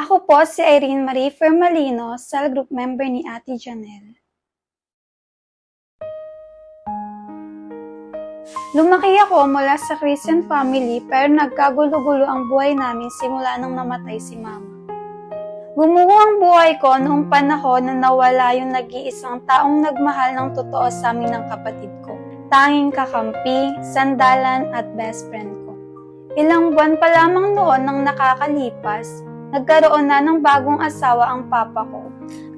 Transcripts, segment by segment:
Ako po si Irene Marie Fermalino, cell group member ni Ate Janelle. Lumaki ako mula sa Christian family pero nagkagulo-gulo ang buhay namin simula nang namatay si Mama. Gumuho ang buhay ko noong panahon na nawala yung nag-iisang taong nagmahal ng totoo sa amin ng kapatid ko. Tanging kakampi, sandalan at best friend ko. Ilang buwan pa lamang noon nang nakakalipas, nagkaroon na ng bagong asawa ang papa ko.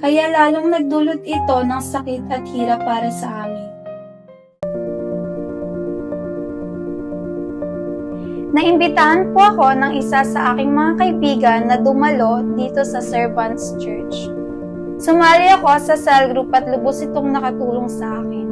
Kaya lalong nagdulot ito ng sakit at hirap para sa amin. Naimbitahan po ako ng isa sa aking mga kaibigan na dumalo dito sa Servants Church. Sumali ako sa cell group at lubos itong nakatulong sa akin.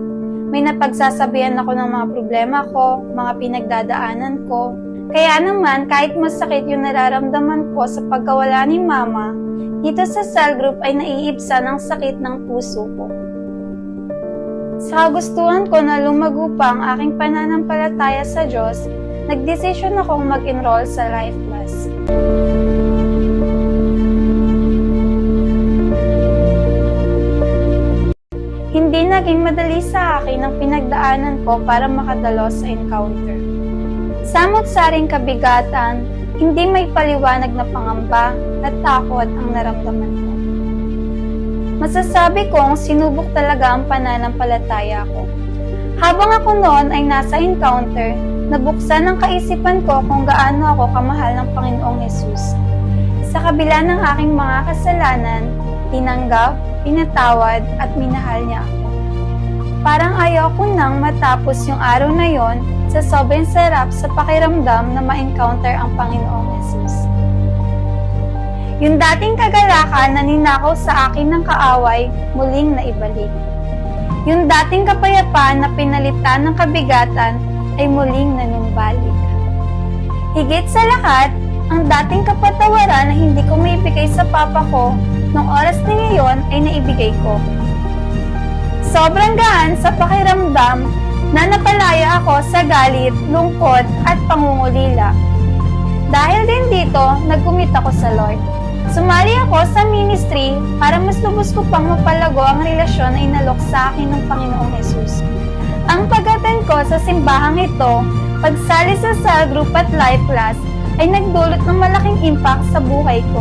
May napagsasabihan ako ng mga problema ko, mga pinagdadaanan ko. Kaya naman kahit masakit yung nararamdaman ko sa pagkawala ni Mama, dito sa cell group ay naiibsan ang sakit ng puso ko. Sa kagustuhan ko na lumago pa ang aking pananampalataya sa Diyos, nagdesisyon akong mag-enroll sa Life Plus. Hindi naging madali sa akin ang pinagdaanan ko para makadalo sa encounter. Samot-saring kabigatan, hindi may paliwanag na pangamba at takot ang naramdaman ko. Masasabi kong sinubok talaga ang pananampalataya ko. Habang ako noon ay nasa encounter, nabuksan ang kaisipan ko kung gaano ako kamahal ng Panginoong Hesus. Sa kabila ng aking mga kasalanan, tinanggap, pinatawad at minahal niya ako. Parang ayaw ko nang matapos yung araw na yon sa sobrang sarap sa pakiramdam na ma-encounter ang Panginoong Hesus. Yung dating kagalakan na ninakaw sa akin ng kaaway, muling naibalik. Yung dating kapayapaan na pinalitan ng kabigatan ay muling nanumbalik. Higit sa lahat, ang dating kapatawaran na hindi ko maibigay sa papa ko nung oras na ngayon ay naibigay ko. Sobrang gaan sa pakiramdam na napalaya ako sa galit, lungkot at pangungulila. Dahil din dito, nag-commit ako sa Lord. Sumali ako sa ministry para mas lubos ko pang mapalago ang relasyon na inalok sa akin ng Panginoong Hesus. Ang pag-attend ko sa simbahang ito, pagsali sa cell group at Life Plus, ay nagdulot ng malaking impact sa buhay ko.